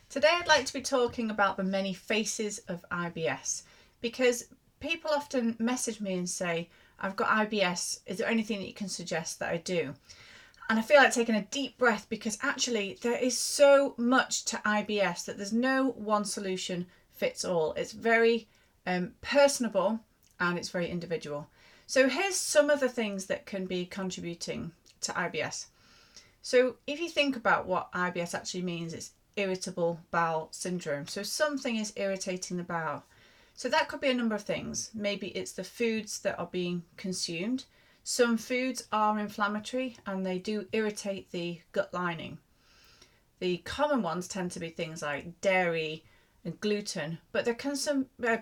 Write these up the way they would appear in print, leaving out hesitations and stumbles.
Today I'd like to be talking about the many faces of IBS because people often message me and say, I've got IBS, is there anything that you can suggest that I do? And I feel like taking a deep breath because actually there is so much to IBS that there's no one solution fits all. It's very personable and it's very individual. So here's some of the things that can be contributing to IBS. So if you think about what IBS actually means, it's irritable bowel syndrome. So something is irritating the bowel. So that could be a number of things. Maybe it's the foods that are being consumed. Some foods are inflammatory and they do irritate the gut lining. The common ones tend to be things like dairy and gluten, but there can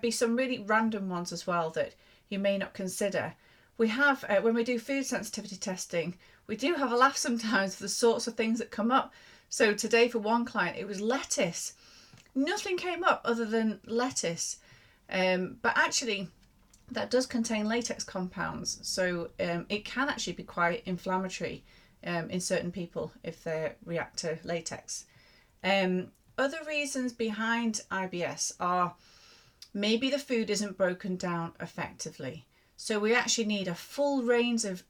be some really random ones as well that you may not consider. We have, when we do food sensitivity testing, we do have a laugh sometimes for the sorts of things that come up. So today for one client, it was lettuce. Nothing came up other than lettuce. But actually, that does contain latex compounds. So it can actually be quite inflammatory in certain people if they react to latex. Other reasons behind IBS are maybe the food isn't broken down effectively. So we actually need a full range of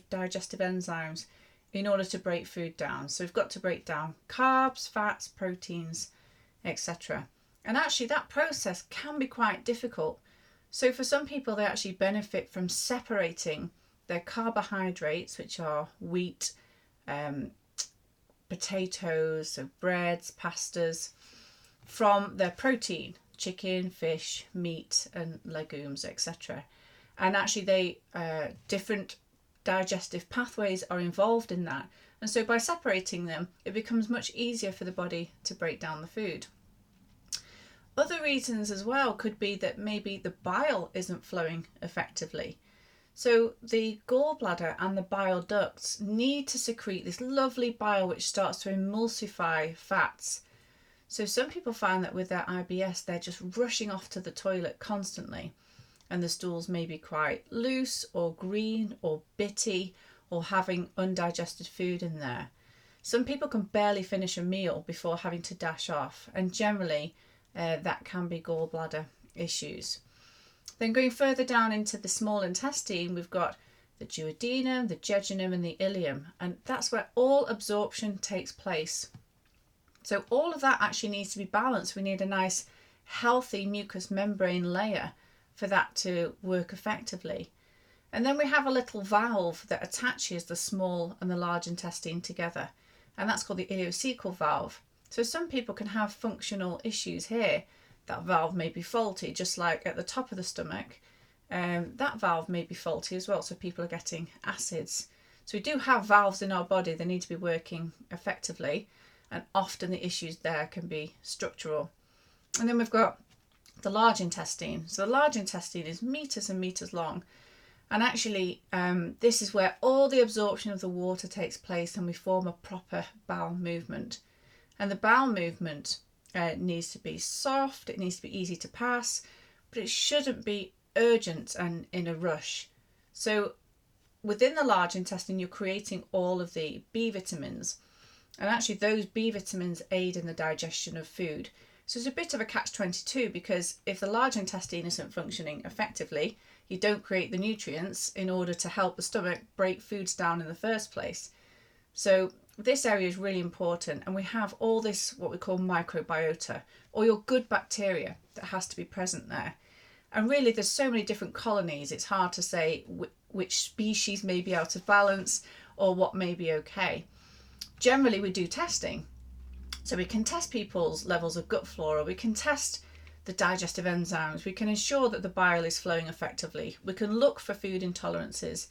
digestive enzymes in order to break food down. So we've got to break down carbs, fats, proteins, etc. And actually that process can be quite difficult. So for some people, they actually benefit from separating their carbohydrates, which are wheat, potatoes, so breads, pastas, from their protein, chicken, fish, meat and legumes, etc. And actually they different digestive pathways are involved in that. And so by separating them, it becomes much easier for the body to break down the food. Other reasons as well could be that maybe the bile isn't flowing effectively. So the gallbladder and the bile ducts need to secrete this lovely bile which starts to emulsify fats. So some people find that with their IBS, they're just rushing off to the toilet constantly. And the stools may be quite loose or green or bitty or having undigested food in there. Some people can barely finish a meal before having to dash off, and generally that can be gallbladder issues. Then going further down into the small intestine, we've got the duodenum, the jejunum and the ileum, and that's where all absorption takes place. So all of that actually needs to be balanced. We need a nice healthy mucous membrane layer for that to work effectively. And then we have a little valve that attaches the small and the large intestine together, and that's called the ileocecal valve. So some people can have functional issues here. That valve may be faulty, just like at the top of the stomach. That valve may be faulty as well, so people are getting acids. So we do have valves in our body, they need to be working effectively, and often the issues there can be structural. And then we've got the large intestine. So the large intestine is meters and meters long, and actually this is where all the absorption of the water takes place and we form a proper bowel movement. And the bowel movement needs to be soft, it needs to be easy to pass, but it shouldn't be urgent and in a rush. So within the large intestine, you're creating all of the B vitamins, and actually those B vitamins aid in the digestion of food. So it's a bit of a catch-22, because if the large intestine isn't functioning effectively, you don't create the nutrients in order to help the stomach break foods down in the first place. So this area is really important, and we have all this what we call microbiota, or your good bacteria, that has to be present there. And really there's so many different colonies, it's hard to say which species may be out of balance or what may be okay. Generally we do testing, so we can test people's levels of gut flora, we can test the digestive enzymes, we can ensure that the bile is flowing effectively, we can look for food intolerances.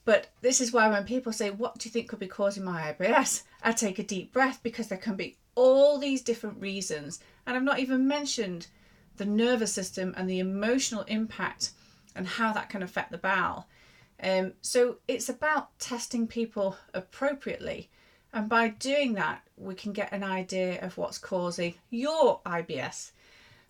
But this is why when people say, what do you think could be causing my IBS? I take a deep breath, because there can be all these different reasons. And I've not even mentioned the nervous system and the emotional impact and how that can affect the bowel. So it's about testing people appropriately. And by doing that, we can get an idea of what's causing your IBS.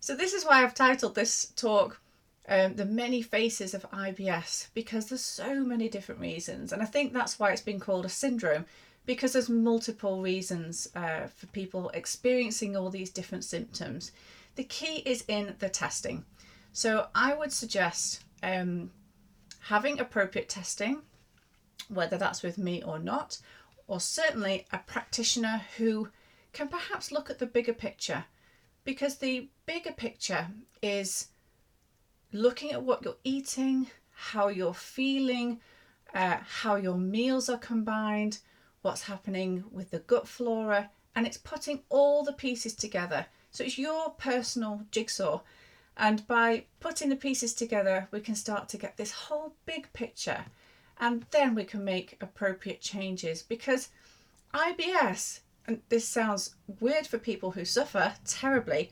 So this is why I've titled this talk, the many faces of IBS, because there's so many different reasons. And I think that's why it's been called a syndrome, because there's multiple reasons for people experiencing all these different symptoms. The key is in the testing. So I would suggest having appropriate testing, whether that's with me or not, or certainly a practitioner who can perhaps look at the bigger picture, because the bigger picture is looking at what you're eating, how you're feeling, how your meals are combined, what's happening with the gut flora, and it's putting all the pieces together. So it's your personal jigsaw. And by putting the pieces together, we can start to get this whole big picture, and then we can make appropriate changes. Because IBS, and this sounds weird for people who suffer terribly,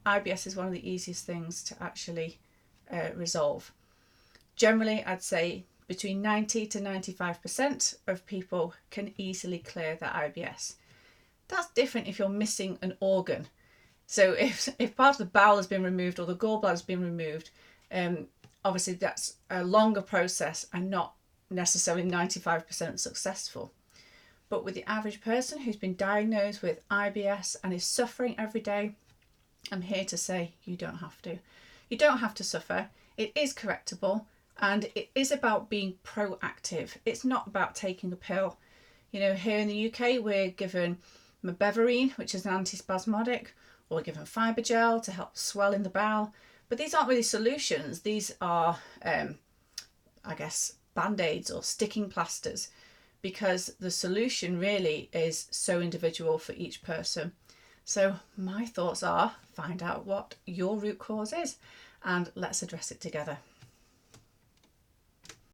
IBS is one of the easiest things to actually resolve. Generally, I'd say between 90 to 95% of people can easily clear their IBS. That's different if you're missing an organ. So if part of the bowel has been removed or the gallbladder has been removed, obviously that's a longer process and not necessarily 95% successful. But with the average person who's been diagnosed with IBS and is suffering every day, I'm here to say you don't have to. You don't have to suffer. It is correctable, and it is about being proactive. It's not about taking a pill. You know, here in the UK, we're given mebeverine, which is an antispasmodic, or we're given fibergel to help swell in the bowel. But these aren't really solutions. These are, I guess, band-aids or sticking plasters, because the solution really is so individual for each person. So my thoughts are, find out what your root cause is and let's address it together.